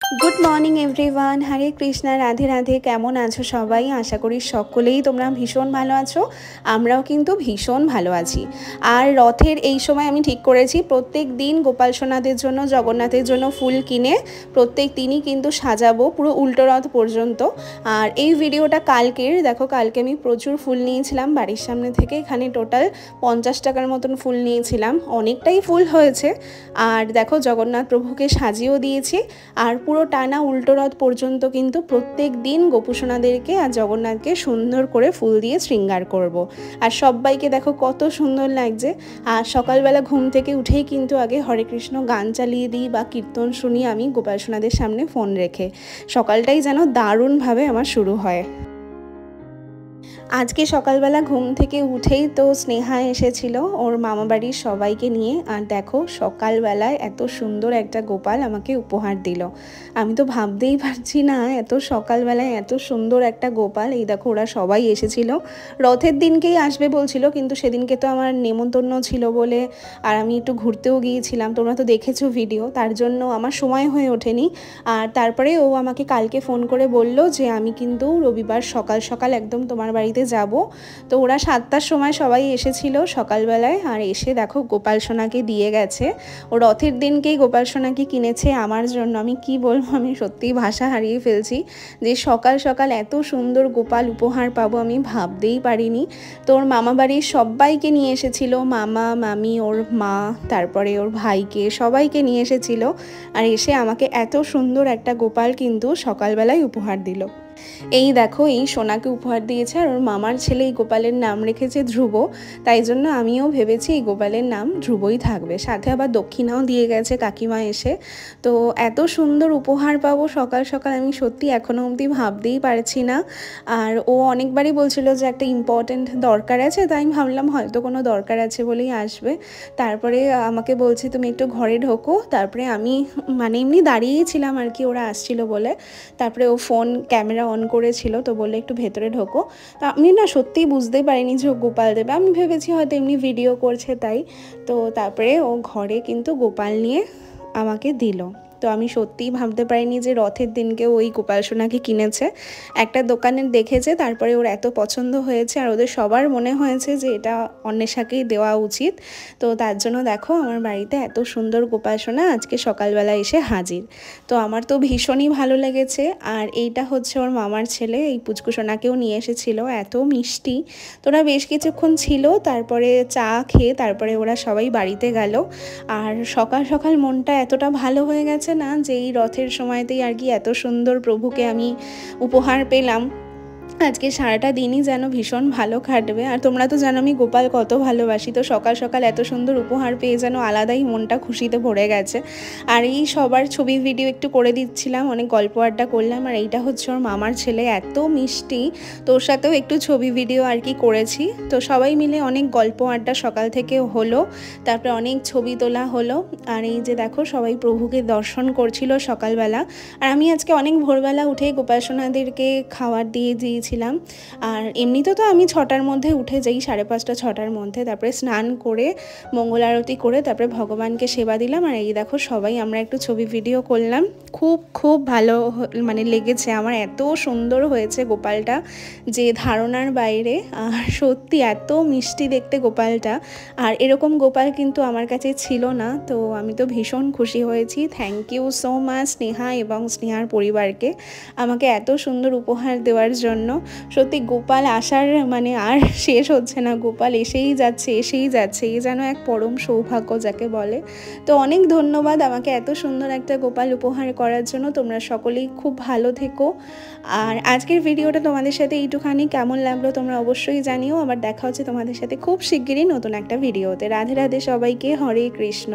Good morning everyone हरे कृष्णा राधे राधे केमन आछो सबाई आशा करी सकलेई तोमरा भीषण भालो आछो आमराओ किन्तु भीषण भालो आछि। आर रथेर एई समय आमी ठीक करेछि प्रत्येक दिन गोपाल सोनादेर जोन्नो जगन्नाथेर जोन्नो फुल किने प्रत्येक दिनई किन्तु साजाबो पुरो उल्टो रथ पर्यन्त। आर एई भिडियोटा कालकेर देखो कालके आमी प्रचुर फुल नियेछिलाम बाड़िर सामने थेके एखाने टोटाल 50 टाकार मतन फुल नियेछिलाम अनेकटाई फुल हयेछे। आर देखो जगन्नाथ प्रभुके साजिয়েও दिएछि आर पुरो टाना उल्टो रथ पर्यन्त किन्तु प्रत्येक दिन गोपुसोनादेरके और जगन्नाथके सुंदर करे फुल दिए श्रृंगार करब। और सबाइके देखो कत सुंदर लागছে। और सकालबेला घुम थेके उठेई किन्तु आगे हरे कृष्ण गान चालिए दिई बा कीर्तन शुनी आमी गोपाल सोनादेर सामने फोन रेखे सकालटाई जेन दारुण भावे आमार शुरू हय। आज के सकालबेला घुम थेके उठेई तो स्नेहा एसेछिलो ओर मामा बाड़िर सबाइके निये और देखो सकालबेलाय एत सुंदर एकटा गोपाल आमाके उपहार दिल। आमी तो भाबतेई पारछि ना एत सकालबेलाय एत सुंदर एकटा गोपाल। एई देखो ओरा सबाई एसेछिलो रथेर दिनकेई आसबे बोलछिलो किन्तु सेदिनके तो आमार नेमन्तन्न छिलो बोले और आमी एकटु घुरतेও गिয়েছিলাম तोमरा तो देखेছো भिडियो तार जोन्नो आमार समय हये ओठेनी। और तारपरे ओ आमाके कालके फोन करे बोललो जे आमी किन्तु रविवार सकाल सकाल एकदम तोमार बाड़ीते जाबो। तो ओरा 7टार समय सबाई एसेछिलो सकालबेलाय और एसे देखो गोपाल सोनाके दिए गेছে ओ रथेर दिनकेই गोपाल सोनाके किनेছে आमार जोन्नो। आमी कि बोलबो आमी सत्यि भाषा हारिয়ে ফেলছি যে सकाल सकाल एत सुंदर गोपाल उपहार पाबो आमी भाबतेই पारिনি। तो ओर मामा बाड़िर सबाइके निये एसेछिलो मामा मामी ओर मा तारपरे ओर भाईके सबाइके निये एसेछिलो और एसे आमाके एत सुंदर एकटा गोपाल किन्तु सकालबेलाय उपहार दिल। এই দেখো এই সোনাকে উপহার দিয়েছে আর ওর মামার ছেলে এই গোপালের নাম রেখেছে ধ্রুব। তাই জন্য আমিও ভেবেছি এই গোপালের নাম ধ্রুবই থাকবে। সাথে আবার দক্ষিণাও দিয়ে গেছে কাকিমা এসে। তো এত সুন্দর উপহার পাবো সকাল সকাল আমি সত্যি এখনো অবধি ভাবতেই পারছি না। আর ও অনেকবারই বলছিল যে একটা ইম্পর্টেন্ট দরকার আছে তাই আমি ভাবলাম হয়তো কোনো দরকার আছে বলেই আসবে। তারপরে আমাকে বলছে তুমি একটু ঘরে ঢোকো। তারপরে আমি মানে এমনি দাঁড়িয়েই ছিলাম আর কি ওরা আসছিল বলে। তারপরে ও ফোন ক্যামেরা অন করেছিল তো বললে একটু ভেতরে ঢোকো। তো আমি না সত্যিই বুঝতেই পারিনি যে ও গোপাল দেবে আমি ভেবেছি হয়তো এমনি ভিডিও করছে তাই। তো তারপরে ও ঘরে কিন্তু গোপাল নিয়ে আমাকে দিল। তো আমি সত্যিই ভাবতে পারিনি যে রথের দিনকে ওই গোপাল সোনাকে কিনেছে একটা দোকানে দেখেছে তারপরে ওর এত পছন্দ হয়েছে আর ওদের সবার মনে হয়েছে যে এটা অন্বেষাকেই দেওয়া উচিত। তো তার জন্য দেখো আমার বাড়িতে এত সুন্দর গোপাল সোনা আজকে সকালবেলা এসে হাজির। তো আমার তো ভীষণই ভালো লেগেছে। আর এইটা হচ্ছে ওর মামার ছেলে এই পুচকু সোনাকেও নিয়ে এসেছিল এত মিষ্টি। তো ওরা বেশ কিছুক্ষণ ছিল তারপরে চা খেয়ে তারপরে ওরা সবাই বাড়িতে গেল। আর সকাল সকাল মনটা এতটা ভালো হয়ে গেছে না যে এই রথের সময়তেই আর কি এত সুন্দর প্রভুকে আমি উপহার পেলাম। আজকে সারাটা দিনই যেন ভীষণ ভালো কাটবে। আর তোমরা তো জানো আমি গোপাল কত ভালোবাসি। তো সকাল সকাল এত সুন্দর উপহার পেয়ে যেন আলাদাই মনটা খুশিতে ভরে গেছে। আর এই সবার ছবি ভিডিও একটু করে দিচ্ছিলাম অনেক গল্প আড্ডা করলাম। আর এইটা হচ্ছে ওর মামার ছেলে এত মিষ্টি তোর সাথেও একটু ছবি ভিডিও আর কি করেছি। তো সবাই মিলে অনেক গল্প আড্ডা সকাল থেকে হলো তারপরে অনেক ছবি তোলা হলো। আর এই যে দেখো সবাই প্রভুকে দর্শন করছিল সকালবেলা। আর আমি আজকে অনেক ভোরবেলা উঠে গোপাল সোনাদেরকে খাবার দিয়ে দিয়েছিলাম। আর এমনিতে তো আমি 6টার মধ্যে উঠে যাই 5:30 6টার মধ্যে তারপরে স্নান করে মঙ্গল আরতি করে তারপরে ভগবানকে সেবা দিলাম। আর এই দেখো সবাই আমরা একটু ছবি ভিডিও করলাম খুব খুব ভালো মানে লেগেছে আমার এত সুন্দর হয়েছে গোপালটা যে ধারণার বাইরে। আর সত্যি এত মিষ্টি দেখতে গোপালটা আর এরকম গোপাল কিন্তু আমার কাছে ছিল না। তো আমি তো ভীষণ খুশি হয়েছি। Thank you so much Sneha এবং স্নেহার পরিবারকে আমাকে এত সুন্দর উপহার দেওয়ার জন্য। সত্যি গোপাল আসার মানে আর শেষ হচ্ছে না গোপাল এসেই যাচ্ছে এই যেন এক পরম সৌভাগ্য যাকে বলে। তো অনেক ধন্যবাদ আমাকে এত সুন্দর একটা গোপাল উপহার করার জন্য। তোমরা সকলেই খুব ভালো থেকো। আর আজকের ভিডিওটা তোমাদের সাথে এইটুখানি কেমন লাগলো তোমরা অবশ্যই জানিও। আবার দেখা হচ্ছে তোমাদের সাথে খুব শিগগিরই নতুন একটা ভিডিওতে। রাধে রাধে সবাইকে হরে কৃষ্ণ।